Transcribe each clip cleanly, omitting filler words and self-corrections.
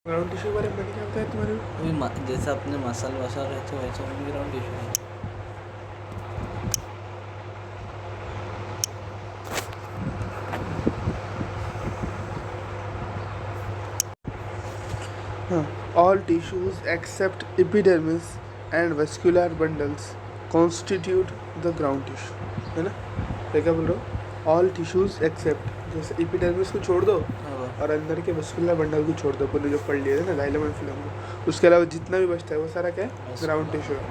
Ground tissue के बारे में क्या होता है तुम्हारे को? अभी जैसे अपने मसल वसल रहते वैसे उनकी ग्राउंड टिश्यू है। हाँ, all tissues except epidermis and vascular bundles constitute the ground tissue, है ना? ये क्या बोल रहा हूँ? All tissues except, जैसे epidermis को छोड़ दो और अंदर के vascular bundle को छोड़ दो, पूरे जो पढ़ लिए थे ना जाइलम एंड फिलम को, उसके अलावा जितना भी बचता है वो सारा क्या है? ग्राउंड टिश्यू है।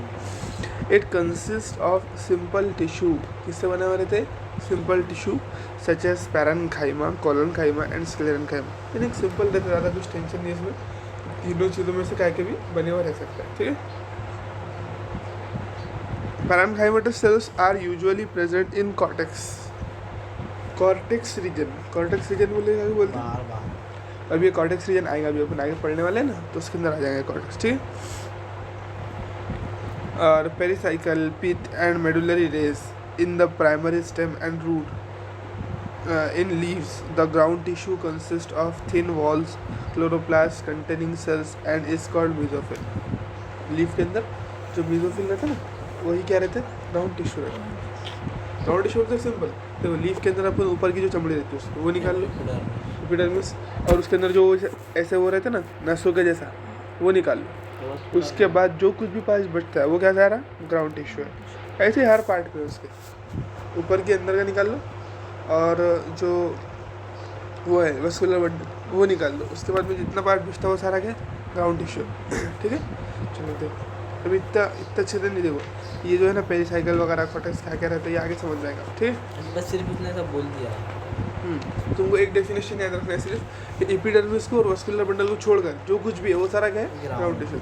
It consist of simple tissue, किससे बने हुए रहते? Simple tissue such as parenchyma, collenchyma and sclerenchyma. यानी सिंपल रहता, ज़्यादा कुछ टेंशन नहीं इसमें, तीनों चीज़ों में से क्या के भी बने हुए रह सकता है, ठीक है। Parenchymatous cells are usually present in cortex region. Cortex region बोलेगा भी बोलते हैं। अब ये कॉर्टेक्स रीजन आएगा, अभी अपन आगे पढ़ने वाले हैं ना, तो उसके अंदर आ जाएंगे कॉर्टेक्स, ठीक है। और pericycle, pith and medullary rays in the primary stem and root. In leaves, the ground tissue consists of thin walls, chloroplast containing cells and is called mesophyll. Leaf के अंदर जो मेसोफिल रहता है ना, वही क्या रहता है? ग्राउंड टिश्यू रहता है। ग्राउंड टिश्यू होता है सिंपल, देखो लीफ के अंदर अपन ऊपर की जो चमड़ी रहती है उसको वो निकाल लो, एपिडर्मिस, और उसके अंदर जो ऐसे वो रहता है ना नसों के जैसा, वो निकाल लो। उसके बाद जो कुछ भी पास बचता है वो क्या सारा ग्राउंड टिश्यू है। ऐसे हर पार्ट पे उसके ऊपर के अंदर का निकाल लो, और जो वो है वस्कुलर बंडल वो निकाल लो। उसके बाद में जितना पार्ट बचता है वो सारा क्या ग्राउंड टिश्यू, ठीक है। चलो देखो, अभी इतना अच्छे से नहीं, देखो ये जो है ना पेरिसाइकल वगैरह कॉर्टेक्स क्या क्या रहता है ये आगे समझ में आएगा, ठीक है। बस सिर्फ इतना सा बोल दिया। तुमको एक डेफिनेशन याद रखना है सिर्फ, कि एपिडर्मिस को और वस्कुलर बंडल को छोड़कर जो कुछ भी है वो सारा क्या है ग्राउंड टिश्यू।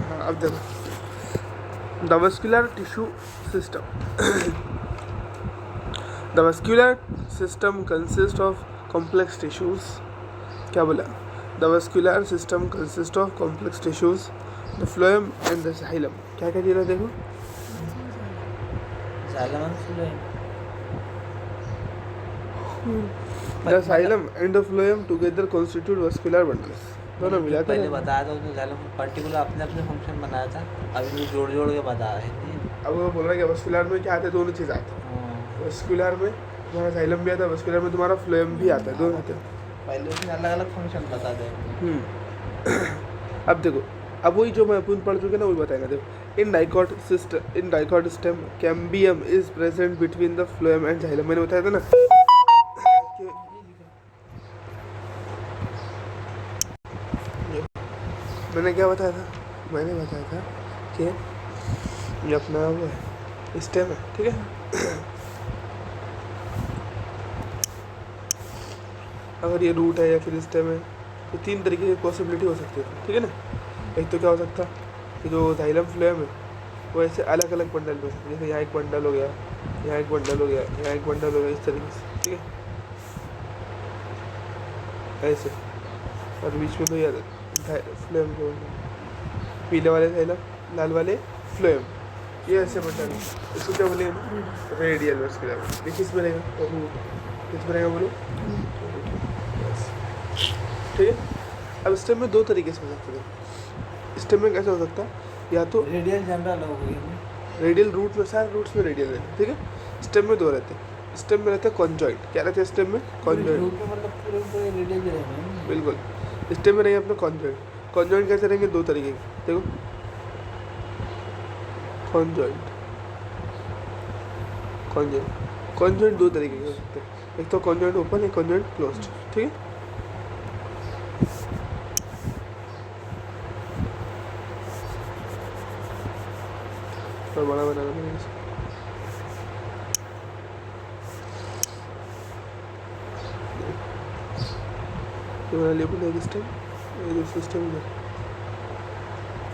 हाँ, अब देखो the vascular tissue system. The vascular system consists of complex tissues. क्या बोला? The vascular system consists of complex tissues, the phloem and the xylem. क्या क्या चीज़ है देखो? xylem and phloem. The xylem and the phloem together constitute vascular bundles. दोनों मिला था। पहले बताया था उसने xylem पर्टिकुलर अपने अपने फंक्शन बनाया था, अभी वो जोड़ जोड़ के बता रहे थे। अब वो बोल रहा है कि वस्कुलर में क्या आते हैं? दोनों चीज़ आते हैं। वस्कुलर में तुम्हारा xylem भी आता है, वस्कुलर में तुम्हारा phloem भी आता है, दोनों आते हैं। पहले उसने अलग अलग फंक्शन बता दे। अब देखो, अब वही जो मैं अपन पढ़ चुके ना वही बताएगा। देखो in dicot stem cambium is present between the phloem and xylem. मैंने बताया था ना मैंने क्या बताया था? मैंने बताया था कि ये अपना वो है स्टेम है, ठीक है। अगर ये रूट है या फिर स्टेम है तो तीन तरीके की पॉसिबिलिटी हो सकती है, ठीक है ना। एक तो क्या हो सकता है कि जो जाइलम फ्लोएम है वो ऐसे अलग अलग बंडल में हो सकता है, जैसे यहाँ एक बंडल हो गया, यहाँ एक बंडल हो गया, यहाँ एक बंडल हो गया, इस तरीके से, ठीक है ऐसे। और बीच में तो यार फ्लोएम के पीले वाले जाइलम, लाल वाले फ्लोएम, ये ऐसे बंडल है। इसको क्या बोलेंगे? Radial vascular. ये किस में रहेगा? रूट। किस में रहेगा बोलो? ठीक है। अब स्टेम में दो तरीके से हो सकते हैं। स्टेम में कैसे हो सकता है? या तो रेडियल जनरल हो गई, रेडियल रूट में, सारे रूट्स में रेडियल रहते हैं, ठीक है। स्टेम में दो रहते हैं। स्टेम में रहता है कॉन्जॉइंट। क्या रहता है स्टेम में? कॉन्जॉइंट। मतलब पूरे रेडियल ही रहते हैं। बिल्कुल। स्टेम में रहेंगे अपने कॉन्जॉइंट। कॉन्जॉइंट कैसे रहेंगे? दो तरीके के, देखो कॉन्जॉइंट कॉन्जॉइंट दो तरीके के हो सकते हैं। एक तो कॉन्जॉइंट ओपन, एक कॉन्जॉइंट क्लोज्ड, ठीक है। और बड़ा बनाना पड़ेगा इसको। सिस्टम, ये जो सिस्टम है,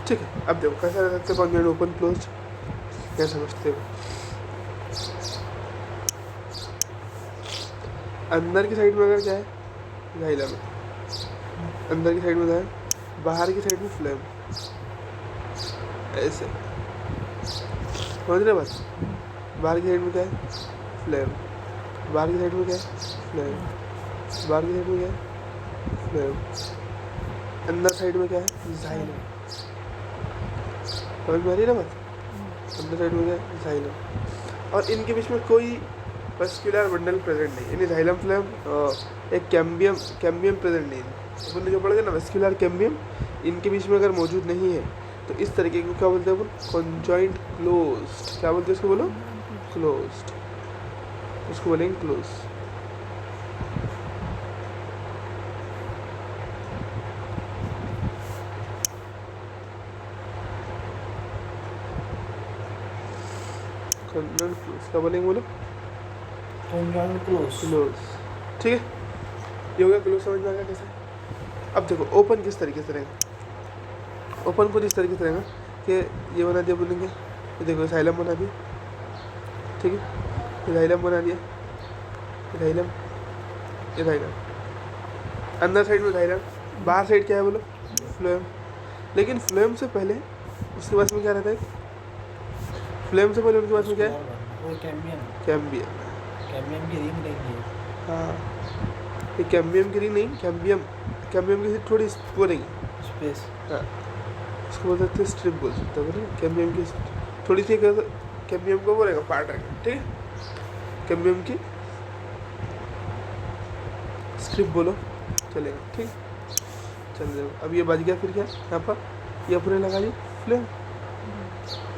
ठीक है। अब देखो कैसा रह सकता है कॉन्जॉइंट ओपन क्लोज्ड, क्या समझते हो? अंदर की साइड में अगर क्या है जाइलम है, अंदर की साइड में क्या है, बाहर की साइड में फ्लोएम, ऐसे समझ रहे बस। बाहर की साइड में क्या है? फ्लोएम। बाहर की साइड में क्या है? फ्लोएम। बाहर की साइड में क्या है? फ्लोएम। अंदर साइड में क्या है? जाइलम। समझ में आ रही है ना बात? अंदर साइड में क्या है? जाइलम। और इनके बीच में कोई वस्कुलर बंडल प्रेजेंट नहीं, यानी जाइलम फ्लोएम एक कैम्बियम प्रेजेंट नहीं है। अपन ने जो पढ़ा था ना वस्कुलर कैम्बियम, इनके बीच में अगर मौजूद नहीं है तो इस तरीके को क्या बोलते हैं अपन? Conjoint closed. क्या बोलते हैं इसको? बोलो क्लोज्ड, उसको बोलेंगे क्लोज। कॉन्जॉइंट क्लोज क्या बोलेंगे? बोलो क्लोज। ठीक है, ये हो गया क्लोज। समझ में आ गया कैसे? अब देखो ओपन किस तरीके से रहेगा। ओपन को इस तरीके से रहेगा कि ये बना दिया, बोलेंगे ये देखो जाइलम बना दिया, ठीक है, ये जाइलम बना दिया, ये जाइलम, ये जाइलम। अंदर साइड में जाइलम, बाहर साइड क्या है? बोलो फ्लोएम। लेकिन फ्लोएम से पहले उसके पास में क्या रहता है? फ्लोएम से पहले उनके पास में क्या है? कैम्बियम। कैम्बियम की रिंग रहेगी। हाँ, ये कैम्बियम की रिंग नहीं, कैम्बियम की थोड़ी वो रहेगी स्पेस। हाँ, उसको बोल सकते हैं स्ट्रिप, बोल सकते हैं बोले कैम्बियम की थोड़ी सी कैम्बियम का वो रहेगा पार्ट रहेगा, ठीक है, कैम्बियम की स्ट्रिप बोलो चलेगा, ठीक। चल जाओ, अब ये बच गया, फिर क्या यहाँ पर ये पूरे लगा दी फ्लेम,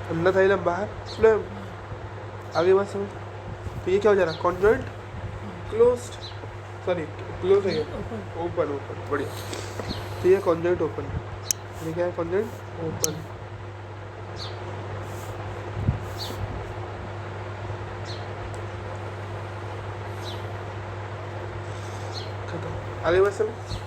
अंदर जाइलम बाहर फ्लेम, आगे बात समझ। तो ये क्या हो जा रहा है? कॉन्जॉइंट क्लोज्ड, सॉरी क्लोज है, ओपन ओपन, बढ़िया। तो ये कॉन्जॉइंट ओपन, ये क्या है? Conjoint open. खत्म, आगे बात समझ।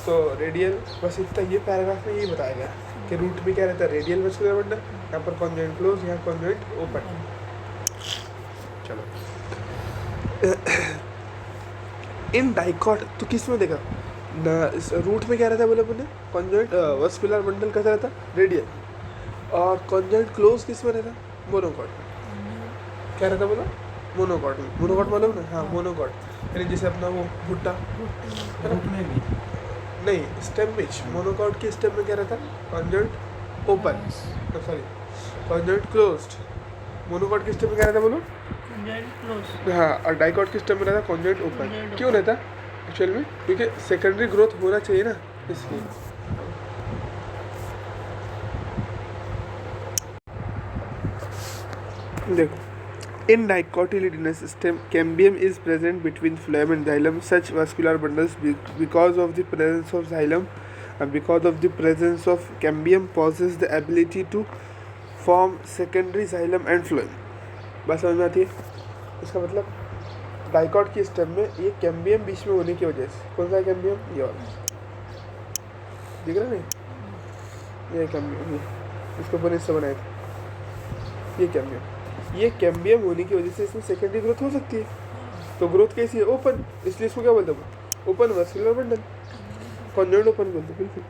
तो रेडियल बस इतना, ये पैराग्राफ में यही बताया गया कि रूट में क्या रहता है? रेडियल वेस्कुलर बंडल, यहाँ पर कॉन्जॉइंट क्लोज, यहाँ कॉन्जॉइंट ओपन। चलो इन डाइकॉट तो किस में देखा ना, इस रूट में क्या रहता है? बोले अपने कॉन्जॉइंट वेस्कुलर बंडल कैसा रहता है? रेडियल। और कॉन्जॉइंट क्लोज किस में रहता है? मोनोकॉट में। क्या रहता है? बोलो मोनोकॉट में। मोनोकॉट मालूम ना? हाँ मोनोकॉट, यानी जैसे अपना वो भुट्टा रूट में भी नहीं, स्टेम में मोनोकॉट की स्टेम में क्या रहता है? Conjoint open, sorry conjoint closed. Monocot की स्टेम में क्या रहता है? बोलो हाँ, और डाइकॉट की स्टेम में रहता है कॉन्जॉइंट ओपन। क्यों रहता है एक्चुअल में? क्योंकि सेकेंडरी ग्रोथ होना चाहिए ना, इसलिए। देखो in dicotyledonous stem cambium is present between phloem and xylem. Such vascular bundles because of the presence of xylem and because of the presence of cambium possess the ability to form secondary xylem and phloem. बात समझ में आती है? इसका मतलब dicot की stem में ये कैम्बियम बीच में होने की वजह से, कौन सा कैम्बियम? ये वाला दिख रहा नहीं? ये कैम्बियम, ये इसको अपन इससे बनाए थे, ये कैम्बियम। ये कैम्बियम होने की वजह से इसमें सेकेंडरी ग्रोथ हो सकती है। तो ग्रोथ कैसी है? ओपन, इसलिए इसको क्या बोलते हैं? Open vascular bundle, conjoint open बोलते हैं, बिल्कुल।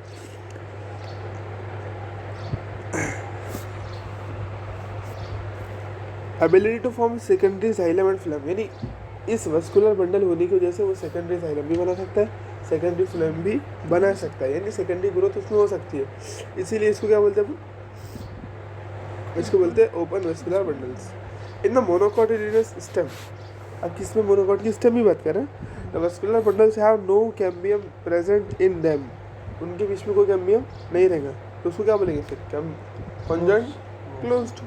Ability to form secondary xylem and phloem, यानी इस वेस्कुलर बंडल होने की वजह से वो सेकेंडरी जाइलम भी बना सकता है, सेकेंडरी फ्लेम भी बना सकता है, यानी सेकेंडरी ग्रोथ उसमें हो सकती है। इसीलिए इसको क्या बोलते हैं? इसको बोलते हैं open vascular bundles in the monocotyledonous stem. अब किस में? मोनोकॉट की स्टेम ही बात कर रहे हैं। The vascular bundles have no cambium present in them, उनके बीच में कोई कैम्बियम नहीं रहेगा, तो उसको क्या बोलेंगे फिर? Conjoint closed.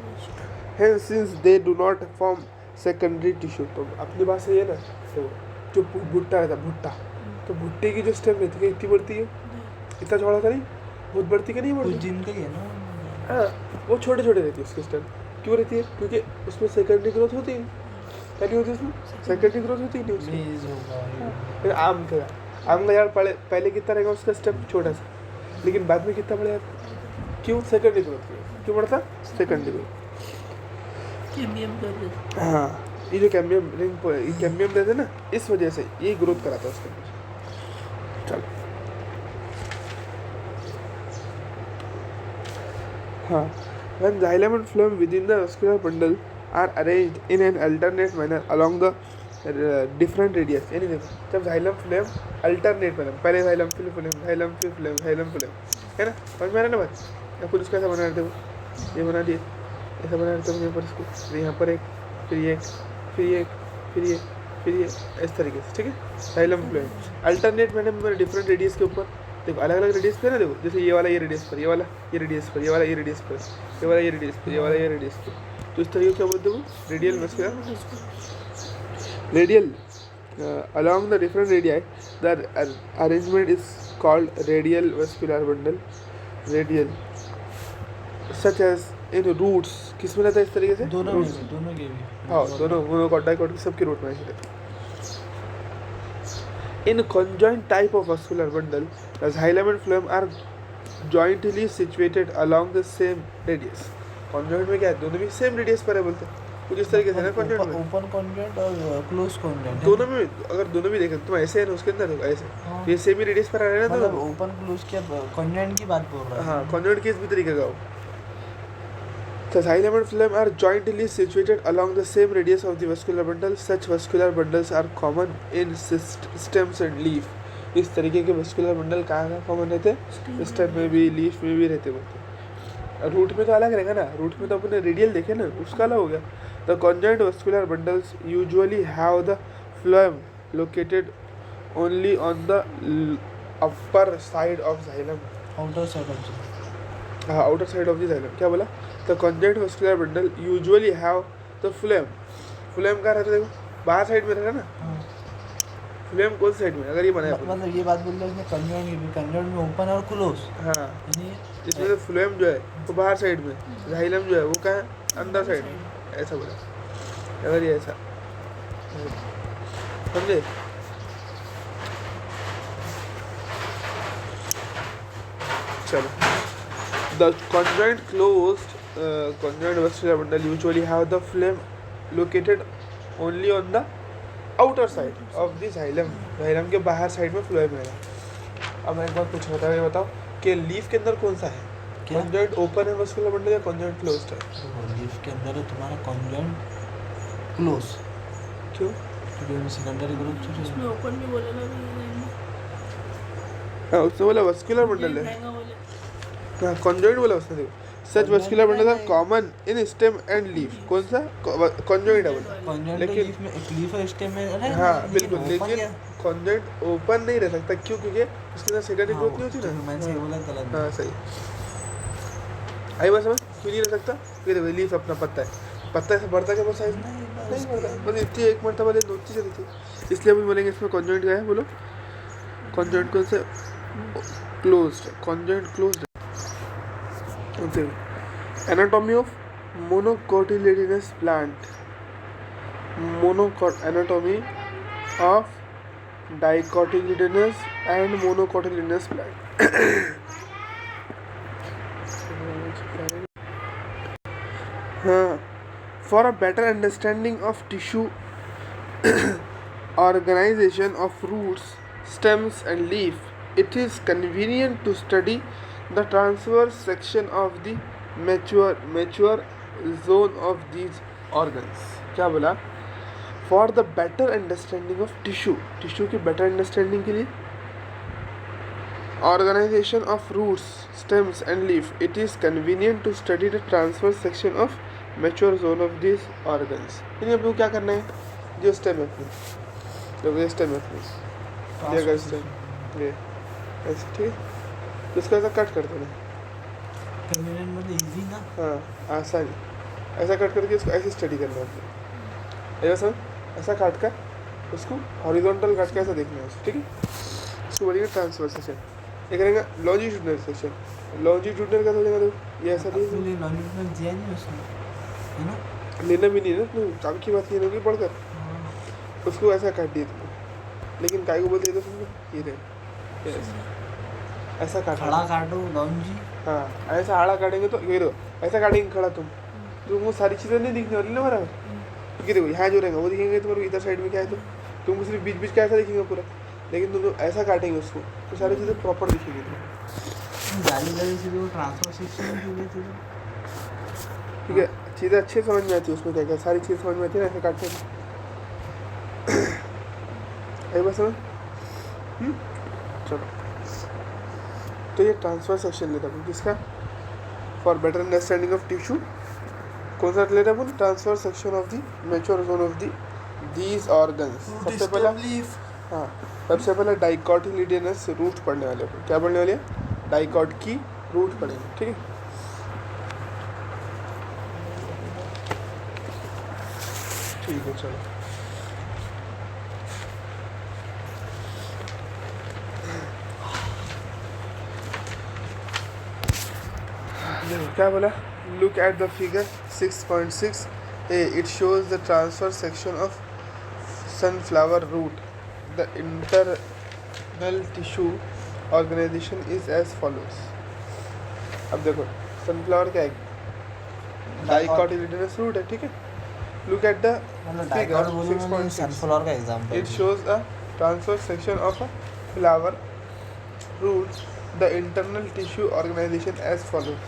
Hence since they do not form secondary tissue. तो अपनी बात सही है ना? तो जो भुट्टा रहता है, भुट्टा, तो भुट्टे की जो स्टेम रहती है इतनी बढ़ती है, इतना चौड़ा था नहीं, बहुत बढ़ती का नहीं बढ़ती, कुछ दिन का ही है ना। हाँ, वो छोटे छोटे रहती है उसकी स्टेम। क्यों रहती है? क्योंकि उसमें सेकेंडरी ग्रोथ होती है। क्या नहीं होती उसमें? सेकेंडरी ग्रोथ होती नहीं उसमें। फिर आम का झाड़ पहले कितना रहेगा उसका स्टेम? छोटा सा, लेकिन बाद में कितना बढ़ेगा? क्यों? सेकेंडरी ग्रोथ क्यों बढ़ता? Secondary growth. हाँ, ये जो कैम्बियम रिंग कैम्बियम रहते हैं ना, इस वजह से ये ग्रोथ कराता है उसके अंदर। चलो हाँ, when xylem and phloem within the vascular bundle are arranged in an alternate manner along the different radius, यानी देखो जब जाइलम फ्लेम अल्टरनेट फ्लेम, पहले जाइलम फिर फ्लेम, जाइलम फिर फ्लेम, जाइलम फ्लेम, है ना, समझ में आ रहा है ना बात। या फिर उसको ऐसा बना देते हो, ये बना दिए, ऐसा बना देते हो यहाँ पर इसको, फिर यहाँ पर एक, फिर ये, फिर ये, फिर ये, फिर ये, इस तरीके से, ठीक है। जाइलम फ्लेम अल्टरनेट मैंने डिफरेंट रेडियस के ऊपर, देखो अलग अलग रेडियस पे ना, देखो जैसे ये वाला ये रेडियस पर, ये वाला ये रेडियस पर, ये वाला ये रेडियस पर, ये वाला ये रेडियस पर, ये वाला ये रेडियस पर, तो इस तरीके क्या बोलते हो, radial muscular radial along the different radii, the arrangement is called radial vascular bundle, radial, such as in roots, किसमें रहता है इस तरीके से, दोनों roots, में, दोनों के भी, हाँ दोनों मोनोकॉट डाइकॉट की सबके रूट में ऐसे रहता है। In conjoint type of vascular bundle, the xylem and phloem are jointly situated along the same radius. Conjoint में क्या है, दोनों भी सेम रेडियस पर है बोलते हैं, कुछ इस तरीके से ना conjoint में, ओपन कॉन्जेंट और क्लोज कॉन्जेंट दोनों में अगर दोनों भी देखें तुम ऐसे है ना, उसके अंदर देखो ऐसे, हाँ। तो ये सेम ही रेडियस पर आ रहा है ना, मतलब दोनों, ओपन क्लोज के कॉन्जेंट की बात बोल रहा है। हाँ conjoint केस भी तरीके का हो। The xylem and phloem are jointly situated along the same radius of the vascular bundle. Such vascular bundles are common in stems and leaf. इस तरीके के vascular bundle कहाँ कॉमन रहते हैं, स्टेम में भी, लीफ में भी रहते बोलते। रूट में तो अलग रहेगा ना, रूट में तो अपने रेडियल देखे ना, उसका अलग हो गया। The conjoint vascular bundles usually have the phloem located only on the upper side of xylem. Outer side of हाँ outer side of the xylem, क्या बोला, the conjoint vascular bundle usually have the phloem, phloem कहाँ रहता है, देखो बाहर side में रहता है ना, phloem कौन साइड में, अगर ये बनाया अपन, मतलब ये बात बोल रहे हैं इसमें कॉन्जेंट की भी, कॉन्जेंट में ओपन और क्लोज, हाँ यानी इसमें तो phloem जो है वो बाहर साइड में, xylem जो है वो कहाँ है, अंदर साइड में, ऐसा बोला, अगर ये ऐसा समझे। चलो, the conjoint closed conjoint vascular bundle usually have the phloem located only on the outer side of the xylem, xylem के बाहर साइड में phloem रहेगा। अब मैं एक बार पूछ रहा था, ये बताओ कि लीफ के अंदर कौन सा है, क्या? conjoint ओपन है vascular bundle या conjoint closed है, तो लीफ के अंदर है तुम्हारा कॉन्जेंट क्लोज, क्यों, क्योंकि सेकेंडरी ग्रुप उसमें ओपन भी बोले ना भी, हाँ उसने बोला vascular bundle है, महंगा बोले। हाँ conjoint बोला उसने, देखो such vascular bundles are common in stem and leaf, कौन सा conjoint है बोला, कॉन्जेंट लेकिन- लीफ में एक लीफ है स्टेम में है, हाँ ये बिल्कुल, open लेकिन क्या? conjoint ओपन नहीं रह सकता, क्यों, क्योंकि उसके अंदर सेकेंडरी हाँ, ग्रोथ नहीं होती तो ना, मैंने सही बोला गलत हाँ सही, आई बात समझ, क्यों नहीं रह सकता, क्योंकि लीफ अपना पत्ता है, पत्ता ऐसा बढ़ता क्या बहुत साइज में नहीं बढ़ता, बस इतनी एक मरतबा ले नोची चली थी, इसलिए हम बोलेंगे इसमें conjoint क्या है, बोलो conjoint कौन सा, closed, conjoint closed। Anatomy of monocotyledonous plant, anatomy of dicotyledonous and monocotyledonous plant। हाँ, for a better understanding of tissue organization of roots, stems and leaf, it is convenient to study the transverse section of the mature zone of these organs। क्या बोला, for the better understanding of tissue की better understanding के लिए, organization of roots, stems and leaf, it is convenient to study the transverse section of mature zone of these organs। इन अपने को क्या करना है, जो स्टेम है अपनी, जो ये स्टेम है अपनी, ये अगर स्टेम ये ऐसे, ठीक है, तो इसको ऐसा कट कर देना, कन्वीनियंट मतलब इजी ना, हाँ आसानी, ऐसा कट करके उसको ऐसे स्टडी करना है अपने, ऐसा समझ, ऐसा काट कर उसको हॉरिजॉन्टल काट के ऐसा देखना है, ठीक है, इसको बोलेंगे ट्रांसवर्स सेक्शन। ये करेंगे लॉन्जिट्यूडनल सेक्शन, लॉन्जिट्यूडनल का हो जाएगा, तो ये ऐसा नहीं एक्चुअली लॉन्जिट्यूडनल दिया नहीं उसने, है ना, लेना भी नहीं है ना, तो काम की बात ये होगी पढ़कर, उसको ऐसा काट दिया तुमने, लेकिन काय को बोलते हैं तो ये रहे, ऐसा काट, खड़ा काटो लॉन्जी, हाँ ऐसा आड़ा काटेंगे तो ये देखो, ऐसा काटेंगे खड़ा तुम वो सारी चीज़ें नहीं दिखने वाली ना बराबर, क्योंकि देखो यहाँ जो रहेगा वो दिखेंगे तुम्हारे इधर साइड में क्या है, तो तुमको सिर्फ बीच बीच का ऐसा दिखेगा पूरा, लेकिन तुम ऐसा काटेंगे उसको तो सारी चीज़ें प्रॉपर दिखेंगी तुम्हें, जाली जाली से वो ट्रांसफर सेक्शन की हुई थी, ठीक है, चीज़ें अच्छे समझ में आती है उसमें, क्या क्या सारी चीज़ें समझ में आती है ना ऐसे काटने में। है बस समझ? चलो, तो ये ट्रांसफर सेक्शन लेता हूँ किसका, for better understanding of tissue कौन सा ले रहा है? Transfer section of the mature zone of the these organs. सबसे पहला हाँ, सबसे पहले डाइकोटिलिडनस रूट पढ़ने वाले हैं। क्या पढ़ने वाले हैं? डाइकोट की रूट पढ़ेंगे, ठीक है। ठीक है चलो, देखो क्या बोला, look at the figure 6.6 A, it shows the transfer section of sunflower root. The internal tissue organization is as follows. अब देखो सनफ्लावर क्या है? डाइकोटिलिडनस रूट है, ठीक है। Look at the figure 6.6, sunflower का example it shows a transverse section of a flower root. The internal tissue organisation as follows.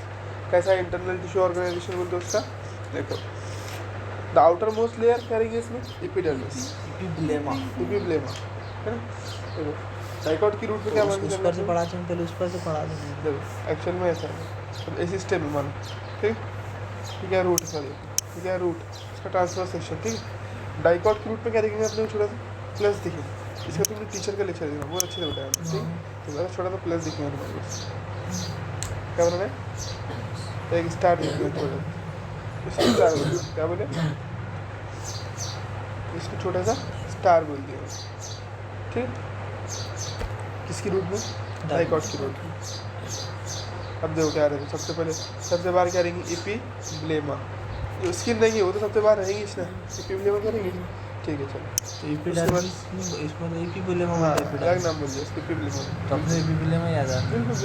कैसा internal tissue organisation बोलते हैं उसका? देखो, द आउटर मोस्ट लेयर क्या रहेगी इसमें? एपिडर्मिस, एपिब्लेमा एपिब्लेमा है ना। देखो डाइकोट की रूट पे क्या मालूम उस पर से पढ़ा चुन, पहले उस पर से पढ़ा देंगे। देखो एक्चुअल में ऐसा है, तो ऐसी स्टेप में मानो, ठीक। ठीक है, रूट सॉरी, ठीक है, रूट इसका ट्रांसफर सेक्शन, ठीक। डाइकोट की रूट पे क्या देखेंगे अपने को? छोटा सा प्लस दिखेगा। इसका तुमने टीचर का लेक्चर देखना, बहुत अच्छे से बताया, ठीक। तो मेरा छोटा सा प्लस दिखेगा तुम्हारे को। क्या बनाना है? एक स्टार दिखेगा छोटा, इसको स्टार बोल, क्या बोले? इसको छोटा सा स्टार बोल दिया, ठीक। किसकी रूट में? डाइकोट की रूट में। अब देखो क्या रहेगा, सबसे पहले सबसे बाहर क्या रहेंगी? एपिब्लेमा। जो स्किन नहीं है वो तो सबसे बाहर रहेंगी इसमें, एपिब्लेमा क्या रहेंगी? ठीक है चलो, एपिडर्मिस इसमें एपिब्लेमा हाँ बोलते हैं। अलग नाम बोल दिया इसको, एपिब्लेमा। तो अपने एपिब्लेमा याद आ बिल्कुल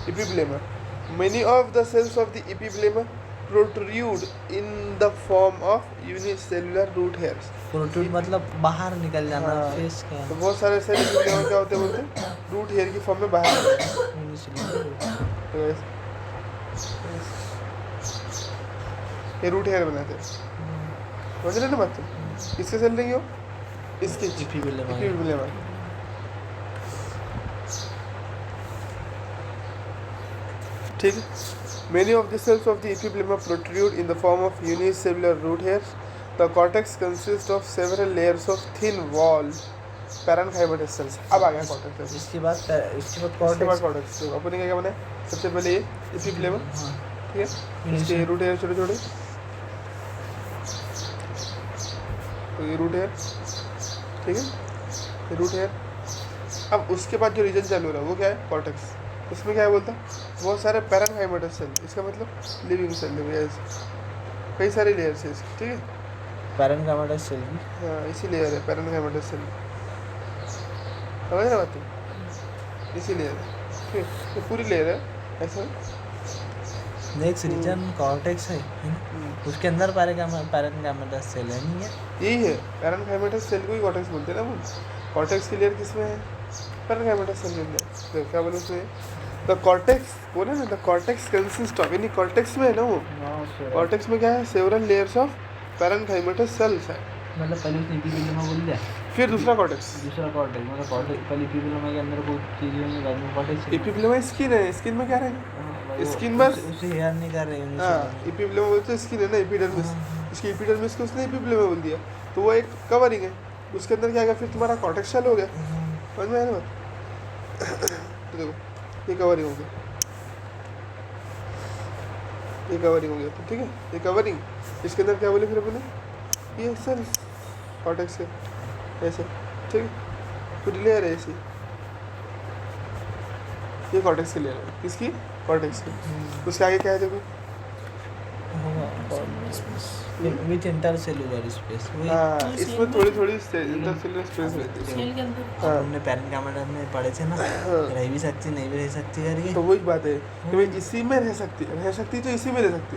epiblema. Many of the cells of the epiblema protrude in the form of unicellular root hairs. Protrude मतलब बाहर निकल जाना, हाँ। फेस का तो बहुत सारे सेल epiblema क्या होते हैं बोलते हैं? रूट हेयर की फॉर्म में बाहर निकलते हैं। तो ये रूट हेयर बनाते हैं, समझ रहे ना बात? तुम किसके सेल नहीं हो? इसके एपिब्लेमा epiblema। ठीक है। Many of the cells of the epiblema protrude in the form of unicellular root hairs. The cortex consists of several layers of thin wall parenchymatous cells. अब आ गया cortex। इसके बाद इसके बाद cortex। तो अपन ने क्या बनाया? सबसे पहले ये epiblema, ठीक है। इसके root hair छोटे छोटे, तो ये root hair, ठीक है, ये root hair। अब उसके बाद जो रीजन चालू हो रहा है वो क्या है? cortex। उसमें क्या है बोलता? बहुत सारे पैरेनकाइमेटस सेल, इसका मतलब लिविंग सेल, कई सारे लेयर्स है इसकी, ठीक है। पैरेनकाइमेटस सेल की हाँ इसी लेयर है पैरेनकाइमेटस सेल, समझ रहे बात? इसी लेयर है, ठीक है, ये पूरी लेयर है ऐसा। नेक्स्ट रीजन कॉर्टेक्स है ना? उसके अंदर पैरेनकाइमेटस सेल है, नहीं है? यही है पैरेनकाइमेटस सेल को ही कॉर्टेक्स बोलते हैं ना वो। कॉर्टेक्स की लेयर किसमें है? पैरेनकाइमेटस सेल के अंदर। देखो क्या बोले उसमें, द कॉर्टेक्स बोले ना, द कॉर्टेक्स कंसिस्ट ऑफ, यानी कॉर्टेक्स में है ना वो, कॉर्टेक्स में क्या है? Several layers of parenchymatous sales है। मतलब पहले उसने एपिब्लेमा बोल दिया, फिर दूसरा कॉर्टेक्स, दूसरा कॉर्टेक्स, मतलब कॉर्टेक्स पहले एपिब्लेमा के अंदर कोई चीज़ होंगी, बाद में कॉर्टेक्स। एपिब्लेमा स्किन है, स्किन में क्या रहेगा? स्किन बस, उसे हेयर नहीं कर रहे हैं। हाँ एपिब्लेमा बोलते हैं स्किन है ना, एपिडर्मिस। इसकी एपिडर्मिस को उसने एपिब्लेमा बोल दिया, तो वो एक कवरिंग है, उसके अंदर क्या आएगा? फिर तुम्हारा कॉर्टेक्स सेल हो गया, समझ में आया ना? तो देखो ये कवरिंग हो गया, ये कवरिंग हो गया, तो ठीक है, ये कवरिंग। इसके अंदर क्या बोले फिर अपने? ये सेल्स कॉर्टेक्स के ऐसे, ठीक है, पूरी लेयर है ऐसी, ये कॉर्टेक्स की लेयर है। किसकी? कॉर्टेक्स की। उसके आगे क्या है देखो? With intercellular space. हाँ इसमें थोड़ी थोड़ी इंटरसेलुलर स्पेस रहती है। सेल के अंदर हाँ हमने पैरेनकाइमेटस में पढ़े थे ना, रह भी सकती नहीं भी रह सकती करके। तो वही बात है कि भाई इसी में रह सकती तो इसी में रह सकती,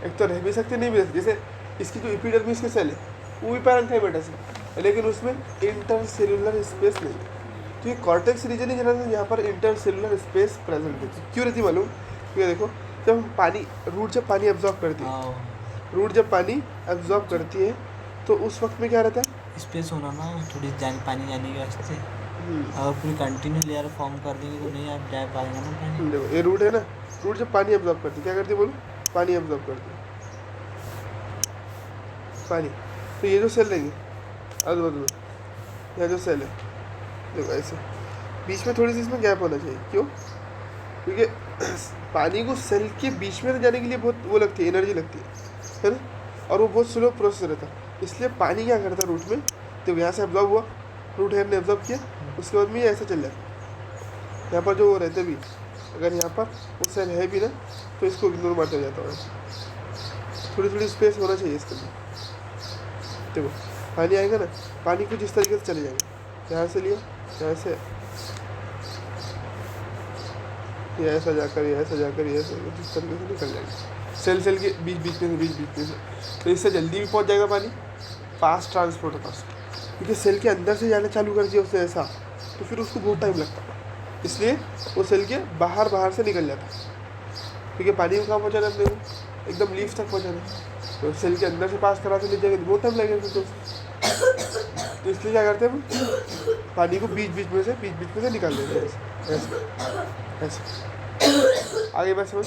एक तो रह भी सकती नहीं भी रह सकती। जैसे इसकी जो एपिडर्मिस के सेल है वो भी पैरेनकाइमेटस है, लेकिन उसमें इंटरसेलुलर स्पेस नहीं है। तो ये कॉर्टेक्स रीजन ही जहाँ यहाँ पर इंटरसेलुलर स्पेस प्रेजेंट है। क्यों रहती मालूम? क्योंकि देखो जब हम पानी, रूट जब पानी एब्जॉर्ब करती है, रूट जब पानी एब्जॉर्ब करती है तो उस वक्त में क्या रहता है? स्पेस होना ना थोड़ी पानी जाने के वास्ते। हम्म, अगर पूरी कंटिन्यू लेयर फॉर्म कर देंगे तो नहीं आप जा पाएगा ना पानी। देखो ये रूट है ना, रूट जब पानी एब्जॉर्ब करती है क्या करती है बोलो, पानी एब्जॉर्ब करती है पानी। तो ये जो सेल रहेंगे अदर यहाँ जो सेल है देखो ऐसे बीच में थोड़ी सी इसमें गैप होना चाहिए, क्यों? क्योंकि पानी को सेल के बीच में जाने के लिए बहुत वो लगती है, एनर्जी लगती है ना, और वो बहुत स्लो प्रोसेस रहता है। इसलिए पानी क्या करता है रूट में, तो यहाँ से एब्जॉर्ब हुआ, रूट हेयर ने एब्जॉर्ब किया, उसके बाद में ये ऐसा चल जाता है। यहाँ पर जो वो रहते भी, अगर यहाँ पर वो सेल है भी ना तो इसको इग्नोर मारते जाता है। थोड़ी थोड़ी स्पेस होना चाहिए इसके लिए। देखो पानी आएगा ना, पानी कुछ इस तरीके से चले जाएंगे, यहाँ से लिया, यहाँ से ये ऐसा जाकर ये ऐसा जाकर ये ऐसा इस तरीके से निकल जाएंगे सेल सेल के बीच बीच में से बीच बीच में से। तो इससे जल्दी भी पहुँच जाएगा पानी, फास्ट ट्रांसपोर्ट होता है। क्योंकि सेल के अंदर से जाना चालू कर दिया उससे ऐसा, तो फिर उसको बहुत टाइम लगता है, इसलिए वो सेल के बाहर से निकल जाता है। क्योंकि पानी को कहाँ पहुँचाना है अपने को, एकदम लीफ तक पहुँचाना है, तो सेल के अंदर से पास करा के ले जाएंगे तो बहुत टाइम लगेगा फिर तो इसलिए क्या करते हैं हम, पानी को बीच बीच में से निकाल देते हैं ऐसे ऐसे। आगे बात समझ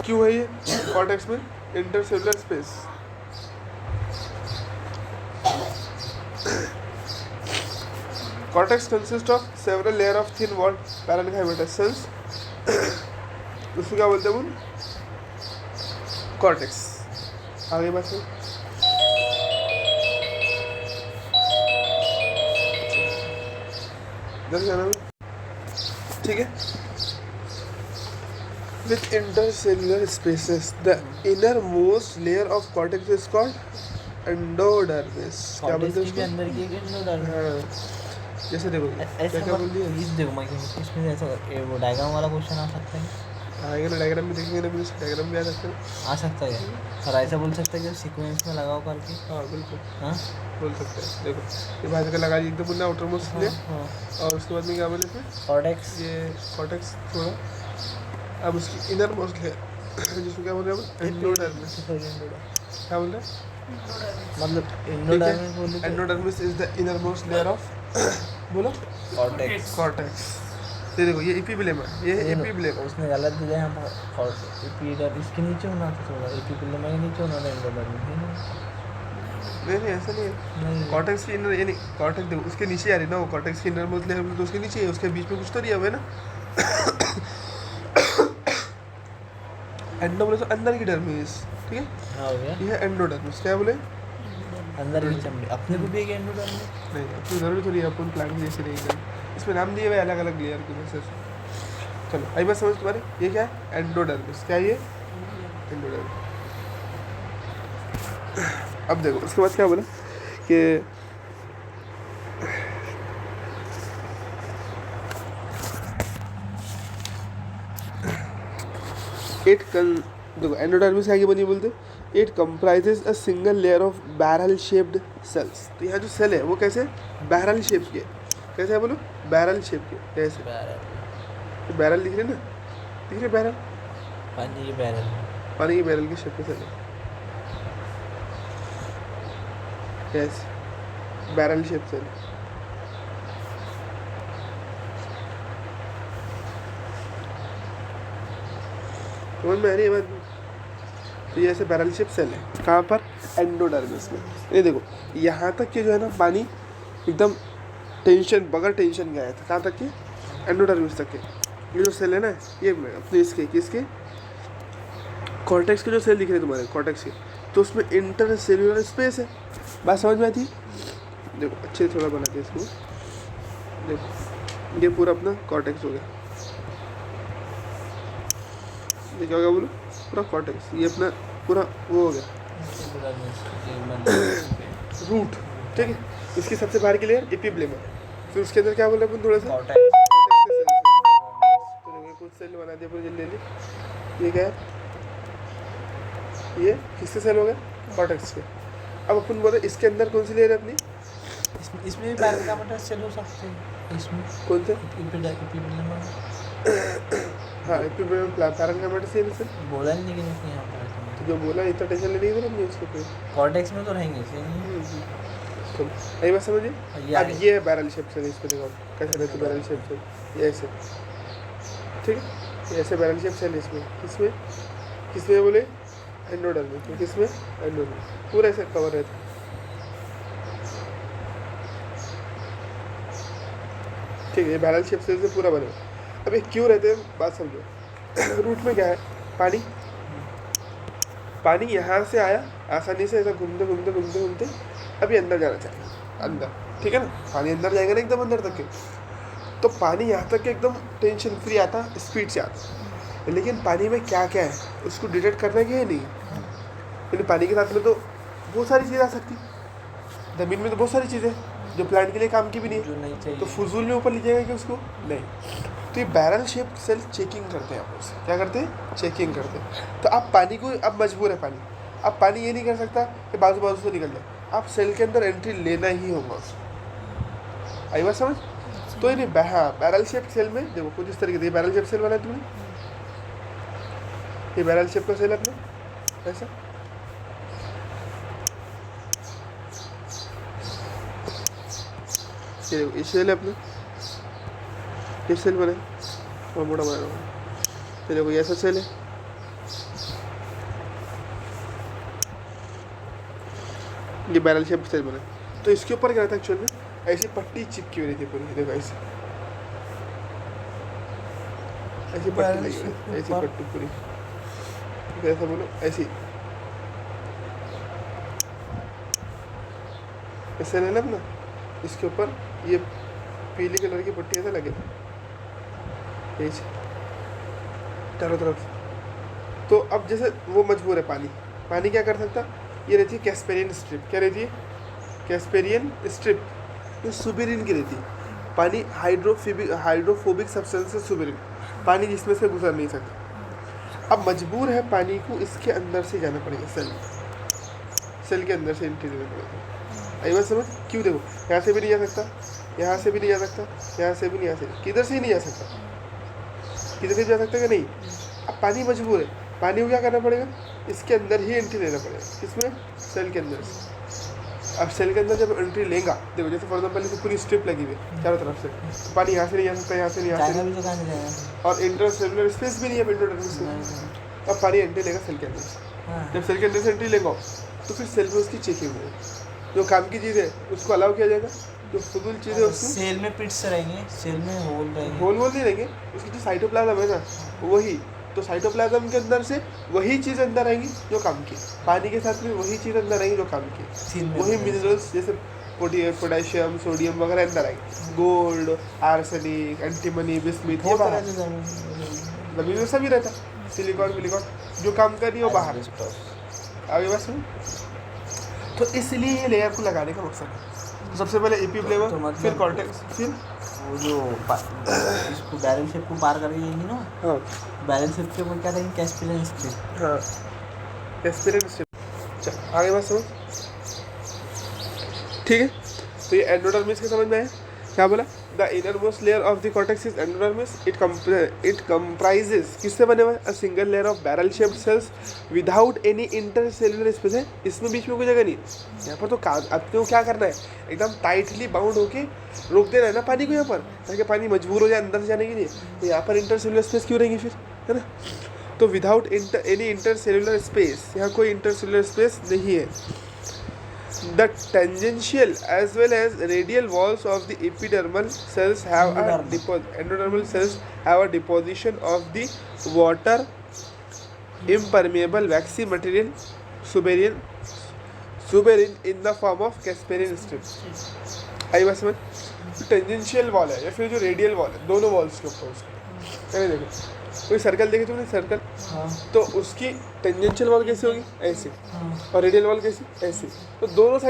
क्यों है ये कॉर्टेक्स में intercellular space. Cortex consists of several layer of thin walled parenchymatous cells. उसको क्या बोलते हैं वो, कॉर्टेक्स। आगे बात सुन, इधर जाना है, ठीक है। With intercellular spaces, the innermost layer of cortex is called endodermis। क्या बोलते हैं इसके उसको? अंदर की एंडोडर्मिस। हाँ, जैसे देखो ऐसा क्या बोल दिया, देखो मैं इसमें ऐसा वो डायग्राम वाला क्वेश्चन आ सकता है, आएगा ना डायग्राम में देखेंगे ना, फिर डायग्राम भी आ सकते हैं। आ सकता है और ऐसा बोल सकते हैं कि सीक्वेंस में लगाओ करके। हाँ बिल्कुल हाँ बोल सकते हैं। देखो ये बाहर का लगा दी एकदम बोलना आउटर मोस्ट ले, और उसके बाद में क्या बोले थे, कॉर्टेक्स ये कॉर्टेक्स थोड़ा, अब उसकी इनर मोस्ट है जिसको क्या बोल रहे हैं एंडोडर्मिस। क्या बोल रहे हैं, मतलब एंडोडर्मिस बोले endodermis is the inner most layer of बोलो कॉर्टेक्स। कॉर्टेक्स। ये देखो ये एपिब्लेम है, ये एपिब्लेम। उसने गलत दिया यहाँ पर एपिडर इसके नीचे होना था, थोड़ा एपिब्लेम के नीचे होना था एंडोडर्मिस। नहीं ऐसा नहीं है, नहीं कॉर्टेक्स की इनर यानी कॉर्टेक्स देखो उसके नीचे आ रही है ना, वो कॉर्टेक्स की इनर मोस्ट लेयर तो उसके नीचे है, उसके बीच में कुछ तो दिया हुआ है ना। एंडो बोले तो अंदर की डर्मिस, ठीक है, हाँ हो गया ये है एंडोडर्मिस। क्या बोले, अंदर की चमड़ी अपने को भी एक एंडोडर्मिस। नहीं अपनी ज़रूरी थोड़ी है, अपन प्लांट जैसे नहीं कर, इसमें नाम दिए हुए अलग अलग लेयर के वजह से। चलो आई बात समझ तुम्हारे, ये क्या है एंडोडर्मिस, क्या ये एंडोडर्मिस। अब देखो उसके बाद क्या बोला कि देखो एंडोडर्मिस आगे बनी बोलते, it comprises a single layer of barrel shaped cells. तो यहाँ जो सेल है वो कैसे बैरल शेप के, कैसे है बोलो बैरल शेप के, कैसे तो बैरल दिख रहे ना, दिख रहे बैरल, पानी की बैरल पानी की बैरल के शेप के सेल है, कैसे बैरल शेप सेल। समझ में आ रही है बात, तो ये ऐसे बैरल शेप सेल है कहाँ पर एंडोडर्मिस में। ये देखो यहाँ तक के जो है ना पानी एकदम टेंशन बगैर टेंशन के आया था, कहाँ तक के एंडोडर्मिस तक के। ये जो सेल है ना ये अपने इसके किसके कॉर्टेक्स के जो सेल दिख रहे हैं तुम्हारे कॉर्टेक्स के, तो उसमें इंटरसेल्युलर स्पेस है। बात समझ में आती, देखो अच्छे से थोड़ा बनाते हैं इसको, देखो ये पूरा अपना कॉर्टेक्स हो गया, ये क्या होगा बोलो पूरा कॉर्टेक्स, ये अपना पूरा वो हो गया रूट, ठीक है। इसकी सबसे बाहर की लेयर एपिब्लेम है, फिर उसके अंदर क्या बोला अपन थोड़ा सा कॉर्टेक्स तो कुछ सेल बना दिया पूरे जल्दी जल्दी। ये क्या है, ये किसके सेल हो गए कॉर्टेक्स के। अब अपन बोले इसके अंदर कौन सी लेयर है अपनी, इसमें भी पैरामीटर्स सेल हो सकते हैं, इसमें कौन से, एपिब्लेम हाँ एपिब्लेम पैरेन्काइमाटिस सेल से बोला नहीं, लेकिन उसने यहाँ पर तो जो बोला इतना टेंशन लेने की जरूरत नहीं उसके पे। कॉर्टेक्स में तो रहेंगे सही नहीं। चलो यही बात समझिए। ये अब आगे। ये है बैरल शेप सेल, इसको देखो कैसे रहती है बैरल शेप सेल, ये ऐसे, ठीक है, ये ऐसे बैरल शेप सेल इसमें, किसमें किसमें बोले एंडोडर्मिस में, किसमें एंडोडर्मिस, पूरा ऐसे कवर रहता है। ठीक है, ये बैरल शेप सेल से पूरा बने हुए। अब ये क्यों रहते हैं बात समझो। रूट में क्या है, पानी, पानी यहाँ से आया आसानी से ऐसा घूमते घूमते घूमते घूमते अभी अंदर जाना चाहिए, अंदर, ठीक है ना, पानी अंदर जाएगा ना एकदम अंदर तक के, तो पानी यहाँ तक के एकदम टेंशन फ्री आता, स्पीड से आता। लेकिन पानी में क्या क्या है उसको डिटेक्ट करना क्या है नहीं, लेकिन पानी के साथ में तो बहुत सारी चीज़ें आ सकती, ज़मीन में तो बहुत सारी चीज़ें जो प्लांट के लिए काम की भी नहीं जो है, नहीं चाहिए। तो फजूल में ऊपर लीजिएगा कि उसको नहीं। तो ये बैरल शेप सेल चेकिंग करते हैं, आप उससे क्या करते हैं, चेकिंग करते हैं। तो आप पानी को, अब मजबूर है पानी, अब पानी ये नहीं कर सकता कि बाजू बाजू से निकल जाए, आप सेल के अंदर एंट्री लेना ही होगा उसको। आई बात समझ। तो ये नहीं बैरल शेप सेल में देखो कुछ इस तरीके से बैरल शेप सेल बनाया तुमने, ये बैरल शेप का सेल अपना ऐसा, ये देखो ये सेल है अपना, ये सेल बने और मोटा बना हुआ है। तो देखो ये ऐसा सेल है, ये बैरल शेप सेल बना। तो इसके ऊपर क्या रहता है एक्चुअल में, ऐसी पट्टी चिपकी हुई रहती है पूरी, देखो ऐसी ऐसी पट्टी बैरल लगी शेप हुई के है, ऐसी ऊपर। पट्टी पूरी, ऐसा बोलो ऐसी, ऐसे है ना अपना, इसके ऊपर ये पीली कलर की पट्टी ऐसा लगे यही से चारों तरफ। तो अब जैसे वो मजबूर है पानी, पानी क्या कर सकता, ये रहती है कैस्पेरियन स्ट्रिप, क्या रहती है, कैस्पेरियन स्ट्रिप, ये सुबेरिन की रहती है। पानी हाइड्रोफोबिक सब्सटेंस है सुबेरिन, पानी जिसमें से गुजर नहीं सकता। अब मजबूर है पानी को इसके अंदर से जाना पड़ेगा, सेल के अंदर से एंट्री देना पड़ेगा। आई बात समझ, क्यों देखो यहाँ से भी नहीं जा सकता, यहाँ से भी नहीं जा सकता, यहाँ से भी नहीं जा सकता, किधर से ही नहीं जा सकता, किधर से जा सकता है कि नहीं। अब पानी मजबूर है, पानी को क्या करना पड़ेगा, इसके अंदर ही एंट्री लेना पड़ेगा, किसमें, सेल के अंदर से। अब सेल के अंदर जब एंट्री लेगा, देखो जैसे फॉर एग्जाम्पल इसे पूरी स्ट्रिप लगी हुई है चारों तरफ से, तो पानी यहाँ से नहीं जा सकता, यहाँ से नहीं, यहाँ से जाएगा नहीं, भी तो कहाँ जाएगा। और इंटरसेलुलर स्पेस भी नहीं है एंडोडर्मिस में। अब पानी एंट्री लेगा सेल के अंदर से, हाँ। जब सेल के अंदर से एंट्री लेगा तो फिर सेल में उसकी चेकिंग होगी, जो काम की चीज़ है उसको अलाउ किया जाएगा, जो फजूल चीज़ है उसको सेल में पिट्स रहेंगे, सेल में होल रहेंगे। होल नहीं रहेंगे, उसकी जो साइटोप्लाज्म है ना वही, तो साइटोप्लाज्म के अंदर से वही चीज़ अंदर आएंगी जो काम की, पानी के साथ में वही चीज़ अंदर आएंगी जो काम की, सील में वही रहेंगे। मिनरल्स जैसे पोटेशियम सोडियम वगैरह अंदर आएंगे, गोल्ड आर्सेनिक एंटीमनी बिस्मिथ, ये बहुत बाहर, तरह से जमीन में सभी रहता, सिलिकॉन विलिकॉन जो काम कर रही है वो बाहर। आगे बस तो इसलिए ये लेयर को लगाने का मकसद है, सबसे पहले एपी फ्लेवर, तो मतलब फिर कॉर्टेक्स, फिर वो जो इसको बैरल शेप को पार करके जाएंगे ना, हाँ बैरल शेप के ऊपर क्या रहेंगे, कैस्पिरियन स्ट्रिप। हाँ एस्पिरिन स्ट्रिप। चल आगे बात समझ, ठीक है। तो ये एंडोडर्मिस के समझ में है, क्या बोला, the innermost layer of the cortex is endodermis, it comprises, किससे बने हुए, a single layer of barrel shaped cells without any intercellular space है, इसमें बीच में कोई जगह नहीं है। यहाँ पर तो अपने को क्या करना है, एकदम टाइटली बाउंड होके रोक देना है ना पानी को यहाँ पर, ताकि पानी मजबूर हो जाए अंदर से जाने के लिए। तो यहाँ पर इंटरसेलुलर स्पेस क्यों रहेंगी फिर, है ना। तो विदाउट एनी इंटरसेलुलर स्पेस, यहाँ कोई इंटरसेलुलर स्पेस नहीं है। The tangential as well as radial walls of the epidermal cells have a endodermal cells have a deposition of the water impermeable waxy material suberin in the form of Casparian strip। आई बात समझ, tangential wall है या फिर जो radial wall है, दोनों walls के ऊपर उसके, अरे देखो कोई सर्कल देखे तुमने सर्कल, हाँ तो उसकी टेंजेंशियल वॉल कैसी होगी, ऐसे, हाँ। और रेडियल वॉल कैसी, ऐसे, तो दोनों साइड